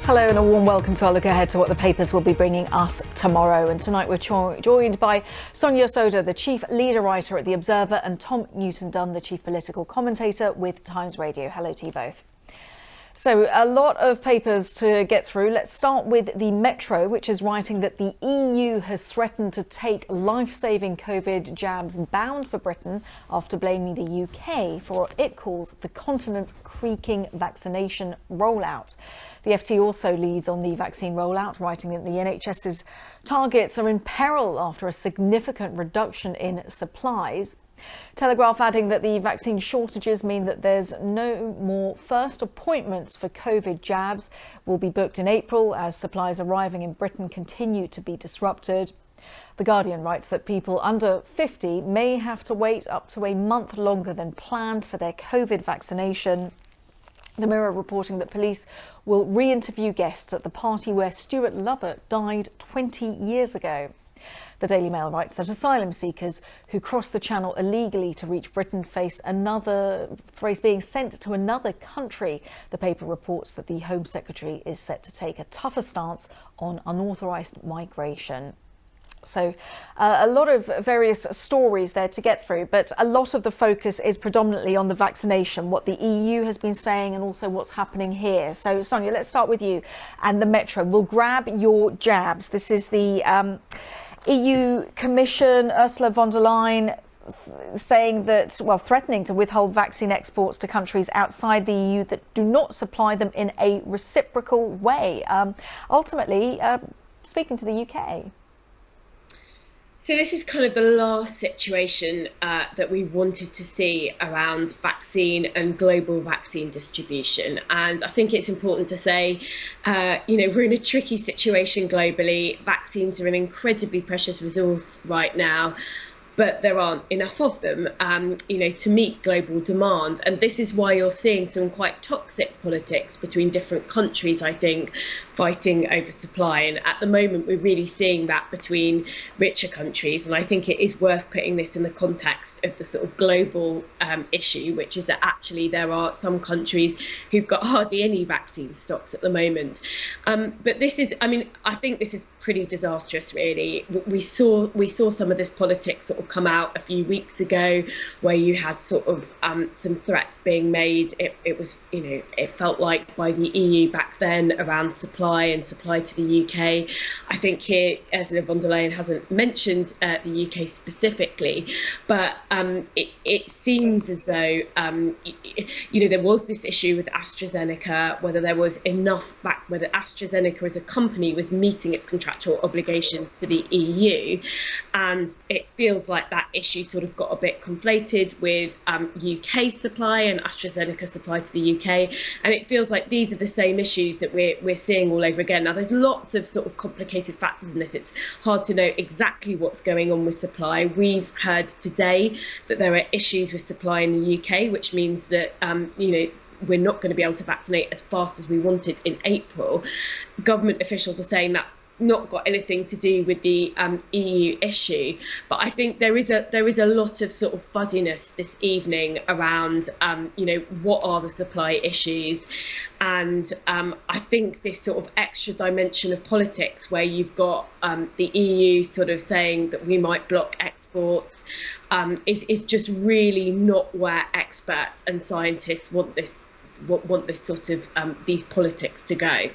Hello and a warm welcome to our look ahead to what the papers will be bringing us tomorrow. And tonight we're joined by Sonia Sodha, the chief leader writer at The Observer, and Tom Newton Dunn, the chief political commentator with Times Radio. Hello to you both. So a lot of papers to get through. Let's start with the Metro, which is writing that the EU has threatened to take life-saving COVID jabs bound for Britain after blaming the UK for what it calls the continent's creaking vaccination rollout. The FT also leads on the vaccine rollout, writing that the NHS's targets are in peril after a significant reduction in supplies. Telegraph adding that the vaccine shortages mean that there's no more first appointments for COVID jabs will be booked in April as supplies arriving in Britain continue to be disrupted. The Guardian writes that people under 50 may have to wait up to a month longer than planned for their COVID vaccination. The Mirror reporting that police will re-interview guests at the party where Stuart Lovett died 20 years ago. The Daily Mail writes that asylum seekers who cross the Channel illegally to reach Britain face being sent to another country. The paper reports that the Home Secretary is set to take a tougher stance on unauthorised migration. So a lot of various stories there to get through, but a lot of the focus is predominantly on the vaccination, what the EU has been saying and also what's happening here. So, Sonia, let's start with you and the Metro. We'll grab your jabs. This is the EU Commission, Ursula von der Leyen saying that, well, threatening to withhold vaccine exports to countries outside the EU that do not supply them in a reciprocal way. Ultimately, speaking to the UK. So this is kind of the last situation that we wanted to see around vaccine and global vaccine distribution. And I think it's important to say, we're in a tricky situation globally. Vaccines are an incredibly precious resource right now, but there aren't enough of them, to meet global demand. And this is why you're seeing some quite toxic politics between different countries, I think, fighting over supply. And at the moment, we're really seeing that between richer countries. And I think it is worth putting this in the context of the sort of global issue, which is that actually there are some countries who've got hardly any vaccine stocks at the moment. But this is, I think this is pretty disastrous, really. We saw some of this politics sort of come out a few weeks ago, where you had sort of some threats being made. It was, it felt like by the EU back then around supply to the UK. I think here Ursula von der Leyen hasn't mentioned the UK specifically, but it seems as though there was this issue with AstraZeneca, whether there was enough back, whether AstraZeneca as a company was meeting its contractual obligations to the EU, and it feels like that issue sort of got a bit conflated with UK supply and AstraZeneca supply to the UK, and it feels like these are the same issues that we're seeing all over again. Now, there's lots of sort of complicated factors in this. It's hard to know exactly what's going on with supply. We've heard today that there are issues with supply in the UK, which means that we're not going to be able to vaccinate as fast as we wanted in April. Government officials are saying that's not got anything to do with the EU issue, but I think there is a lot of sort of fuzziness this evening around what are the supply issues, and I think this sort of extra dimension of politics where you've got the EU sort of saying that we might block exports is just really not where experts and scientists want this sort of these politics to go.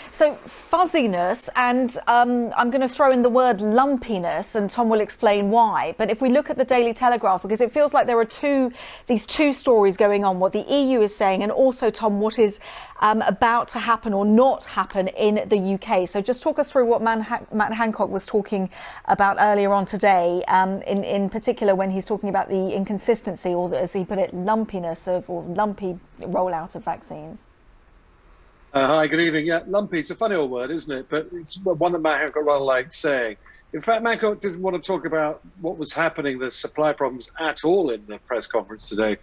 So fuzziness, and I'm going to throw in the word lumpiness, and Tom will explain why. But if we look at the Daily Telegraph, because it feels like there are these two stories going on, what the EU is saying, and also, Tom, what is about to happen or not happen in the UK. So just talk us through what Matt Hancock was talking about earlier on today, in particular when he's talking about the inconsistency, or as he put it, lumpiness or lumpy rollout of vaccines. Hi, good evening. Yeah, lumpy, it's a funny old word, isn't it? But it's one that Matt Hancock rather likes saying. In fact, Matt Hancock doesn't want to talk about what was happening, the supply problems at all in the press conference today.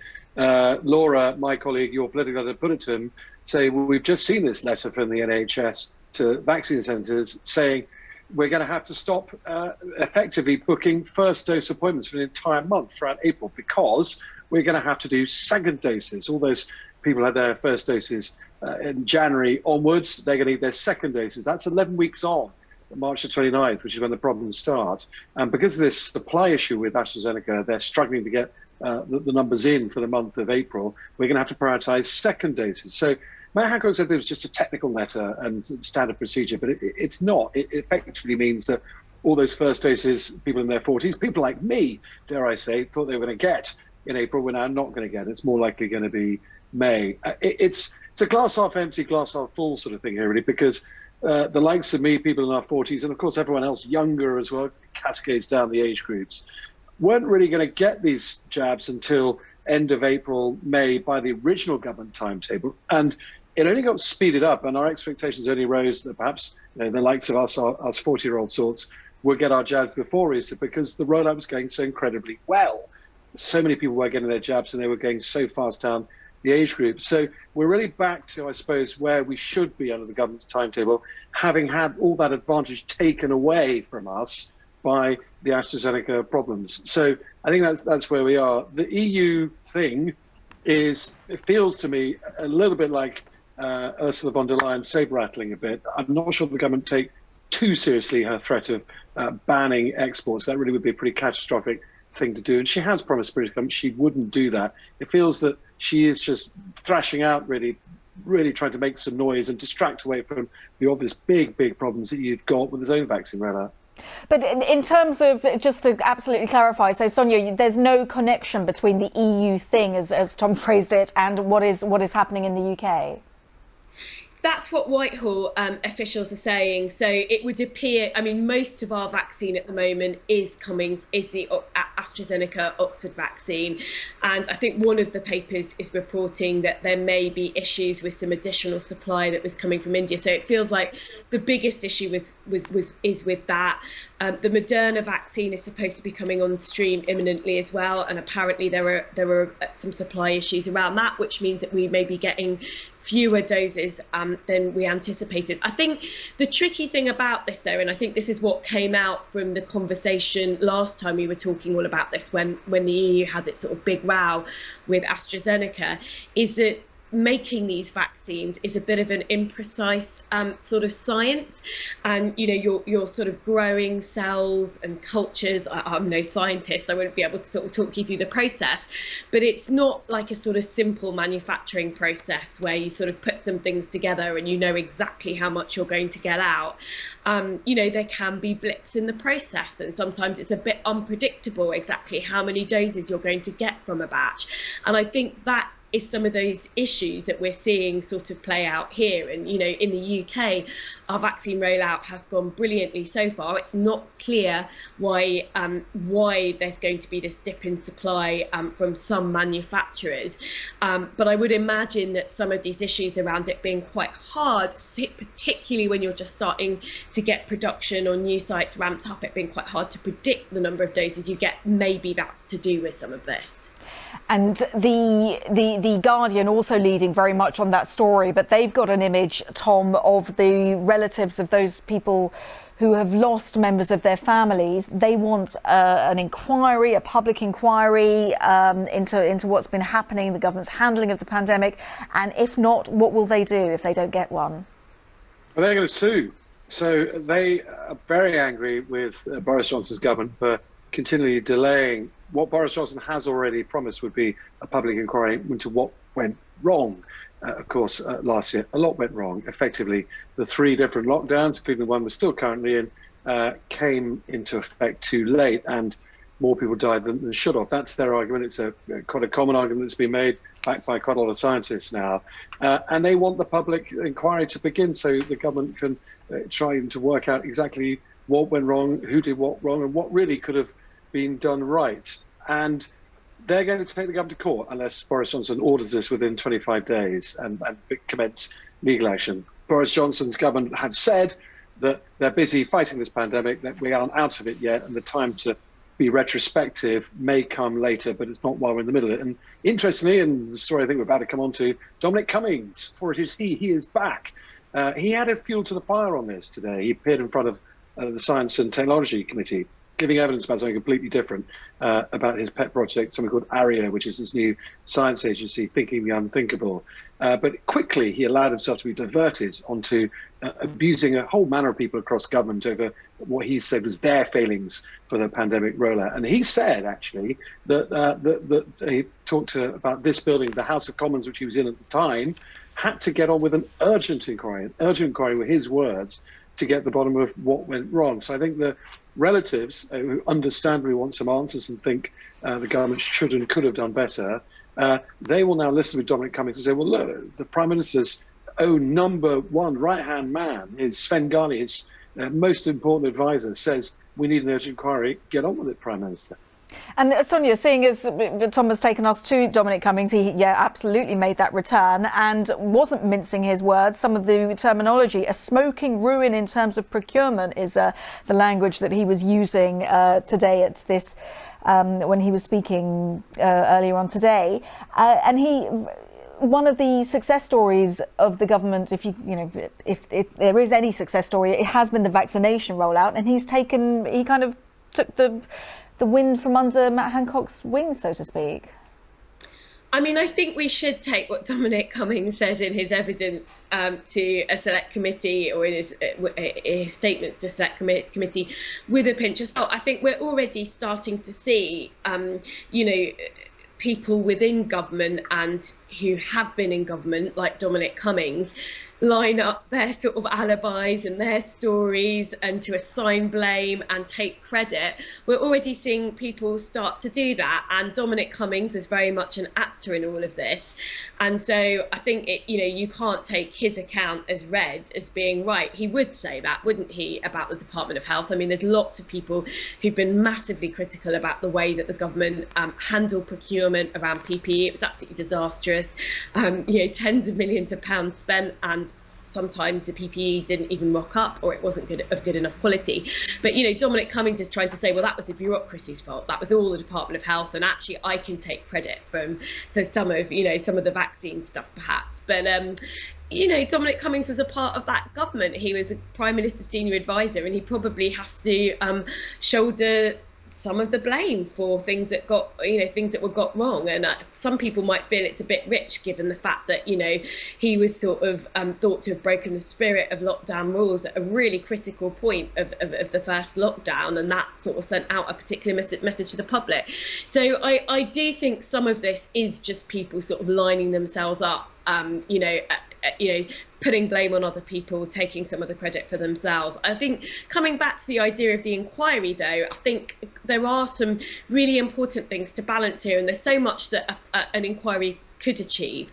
Laura, my colleague, your political editor, put it to him, say, well, we've just seen this letter from the NHS to vaccine centres saying we're going to have to stop effectively booking first dose appointments for an entire month throughout April because we're going to have to do second doses, all those people had their first doses in January onwards. They're going to need their second doses. That's 11 weeks on, March the 29th, which is when the problems start. And because of this supply issue with AstraZeneca, they're struggling to get the numbers in for the month of April. We're going to have to prioritise second doses. So Matt Hancock said there was just a technical letter and standard procedure, but it's not. It effectively means that all those first doses, people in their 40s, people like me, dare I say, thought they were going to get in April, we're now not going to get. It's more likely going to be May. It's a glass half empty, glass half full sort of thing here, really, because the likes of me, people in our 40s, and of course everyone else younger as well, cascades down the age groups, weren't really going to get these jabs until end of April, May by the original government timetable. And it only got speeded up, and our expectations only rose that perhaps the likes of us 40-year-old sorts would get our jabs before Easter, because the rollout was going so incredibly well. So many people were getting their jabs and they were going so fast down the age group. So we're really back to, I suppose, where we should be under the government's timetable, having had all that advantage taken away from us by the AstraZeneca problems. So I think that's where we are. The EU thing it feels to me a little bit like Ursula von der Leyen saber-rattling a bit. I'm not sure the government take too seriously her threat of banning exports. That really would be a pretty catastrophic thing to do. And she has promised the British government she wouldn't do that. It feels that she is just thrashing out, really trying to make some noise and distract away from the obvious big problems that you've got with the own vaccine rollout. But in terms of, just to absolutely clarify, so Sonia, there's no connection between the EU thing, as Tom phrased it, and what is happening in the UK? That's what Whitehall officials are saying. So it would appear, I mean, most of our vaccine at the moment is the AstraZeneca Oxford vaccine. And I think one of the papers is reporting that there may be issues with some additional supply that was coming from India. So it feels like the biggest issue is with that. The Moderna vaccine is supposed to be coming on stream imminently as well. And apparently there were some supply issues around that, which means that we may be getting fewer doses than we anticipated. I think the tricky thing about this, though, and I think this is what came out from the conversation last time we were talking all about this, when the EU had its sort of big row with AstraZeneca, is that making these vaccines is a bit of an imprecise sort of science, and you're sort of growing cells and cultures. I'm no scientist, I wouldn't be able to sort of talk you through the process, but it's not like a sort of simple manufacturing process where you sort of put some things together and you know exactly how much you're going to get out. There can be blips in the process, and sometimes it's a bit unpredictable exactly how many doses you're going to get from a batch, and I think that is some of those issues that we're seeing sort of play out here. And in the UK, our vaccine rollout has gone brilliantly so far. It's not clear why there's going to be this dip in supply from some manufacturers, but I would imagine that some of these issues around it being quite hard, particularly when you're just starting to get production or new sites ramped up, it being quite hard to predict the number of doses you get, maybe that's to do with some of this. And the Guardian also leading very much on that story, but they've got an image, Tom, of the relatives of those people who have lost members of their families. They want an inquiry, a public inquiry into what's been happening, the government's handling of the pandemic, and if not, what will they do if they don't get one? Well, they're going to sue. So they are very angry with Boris Johnson's government for continually delaying what Boris Johnson has already promised would be a public inquiry into what went wrong. Of course, last year, a lot went wrong. Effectively, the 3 different lockdowns, including the one we're still currently in, came into effect too late, and more people died than should have. That's their argument. It's quite a common argument that's been made, backed by quite a lot of scientists now. And they want the public inquiry to begin so the government can try to work out exactly what went wrong, who did what wrong, and what really could have been done right. And they're going to take the government to court unless Boris Johnson orders this within 25 days and commence legal action. Boris Johnson's government have said that they're busy fighting this pandemic, that we aren't out of it yet, and the time to be retrospective may come later, but it's not while we're in the middle of it. And interestingly, and the story I think we're about to come on to, Dominic Cummings, for it is he is back. He added fuel to the fire on this today. He appeared in front of the Science and Technology Committee giving evidence about something completely different, about his pet project, something called ARIA, which is this new science agency thinking the unthinkable. But quickly he allowed himself to be diverted onto abusing a whole manner of people across government over what he said was their failings for the pandemic rollout. And he said, actually, that he talked about this building, the House of Commons, which he was in at the time, had to get on with an urgent inquiry. An urgent inquiry were his words, to get the bottom of what went wrong. So I think the relatives who understandably want some answers and think the government should and could have done better, they will now listen to Dominic Cummings and say, well, look, the Prime Minister's own number one right-hand man, is Sven Garni, his most important advisor, says we need an urgent inquiry. Get on with it, Prime Minister. And Sonia, seeing as Tom has taken us to Dominic Cummings, he absolutely made that return and wasn't mincing his words. Some of the terminology, a smoking ruin in terms of procurement, is the language that he was using today at this when he was speaking earlier on today, and one of the success stories of the government, if there is any success story, it has been the vaccination rollout, and he kind of took the wind from under Matt Hancock's wings, so to speak. I mean, I think we should take what Dominic Cummings says in his evidence to a select committee, or in his statements to a select committee, with a pinch of salt. I think we're already starting to see, people within government and who have been in government, like Dominic Cummings, line up their sort of alibis and their stories and to assign blame and take credit. We're already seeing people start to do that, and Dominic Cummings was very much an actor in all of this, and so I think you can't take his account as read as being right. He would say that, wouldn't he, about the Department of Health? I mean, there's lots of people who've been massively critical about the way that the government handled procurement around PPE. It was absolutely disastrous. Tens of millions of pounds spent, and sometimes the PPE didn't even rock up, or it wasn't of good enough quality. But Dominic Cummings is trying to say, well, that was the bureaucracy's fault. That was all the Department of Health, and actually I can take credit for some of the vaccine stuff, perhaps. But Dominic Cummings was a part of that government. He was a Prime Minister's senior advisor, and he probably has to shoulder some of the blame for things that were got wrong. And some people might feel it's a bit rich, given the fact that he was sort of thought to have broken the spirit of lockdown rules at a really critical point of the first lockdown, and that sort of sent out a particular message to the public. So I do think some of this is just people sort of lining themselves up, putting blame on other people, taking some of the credit for themselves. I think coming back to the idea of the inquiry, though, I think there are some really important things to balance here, and there's so much that an inquiry could achieve.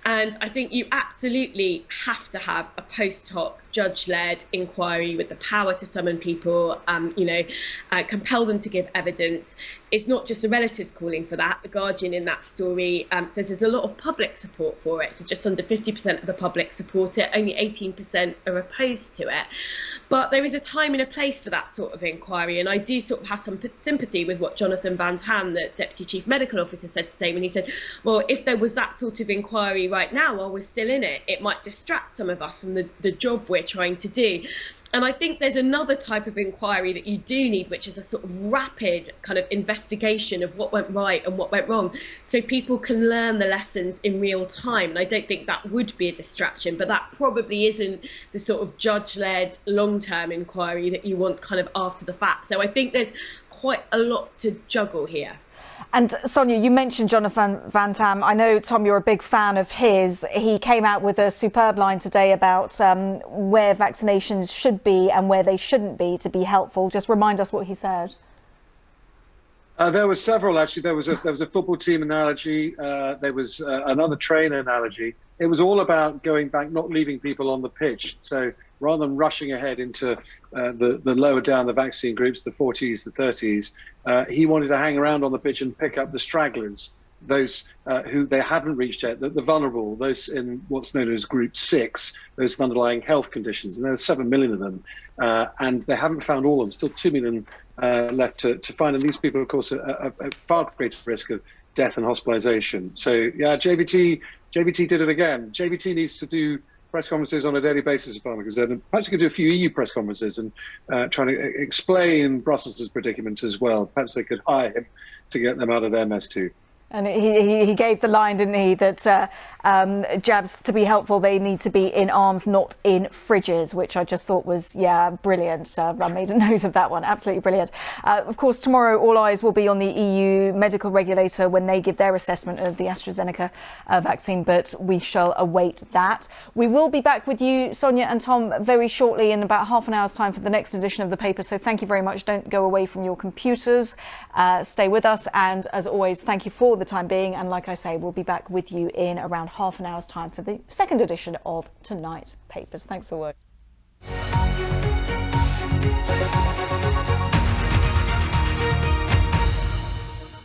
And I think you absolutely have to have a post hoc judge-led inquiry with the power to summon people, compel them to give evidence. It's not just the relatives calling for that. The Guardian in that story says there's a lot of public support for it. So just under 50% of the public support it, only 18% are opposed to it. But there is a time and a place for that sort of inquiry, and I do sort of have some sympathy with what Jonathan Van Tam, the Deputy Chief Medical Officer, said today when he said, well, if there was that sort of inquiry right now while we're still in it, it might distract some of us from the job we're trying to do. And I think there's another type of inquiry that you do need, which is a sort of rapid kind of investigation of what went right and what went wrong, so people can learn the lessons in real time. And I don't think that would be a distraction, but that probably isn't the sort of judge-led long-term inquiry that you want kind of after the fact. So I think there's quite a lot to juggle here. And Sonia, you mentioned Jonathan Van Tam. I know, Tom, you're a big fan of his. He came out with a superb line today about where vaccinations should be and where they shouldn't be to be helpful. Just remind us what he said. There were several, actually. There was a football team analogy. There was another trainer analogy. It was all about going back, not leaving people on the pitch. So rather than rushing ahead into the lower down the vaccine groups, the 40s, the 30s, he wanted to hang around on the pitch and pick up the stragglers, those who they haven't reached yet, the vulnerable, those in what's known as Group 6, those with underlying health conditions. And there are 7 million of them, and they haven't found all of them, still 2 million left to find. And these people, of course, are at far greater risk of death and hospitalisation. So, yeah, JVT did it again. JVT needs to do press conferences on a daily basis, if I'm concerned. Perhaps you could do a few EU press conferences and trying to explain Brussels' predicament as well. Perhaps they could hire him to get them out of their mess too. And he gave the line, didn't he, that jabs, to be helpful, they need to be in arms, not in fridges, which I just thought was, yeah, brilliant. I made a note of that one. Absolutely brilliant. Of course, tomorrow, all eyes will be on the EU medical regulator when they give their assessment of the AstraZeneca vaccine, but we shall await that. We will be back with you, Sonia and Tom, very shortly in about half an hour's time for the next edition of the paper. So thank you very much. Don't go away from your computers. Stay with us. And as always, thank you for the time being, and like I say, we'll be back with you in around half an hour's time for the second edition of tonight's papers. Thanks for watching.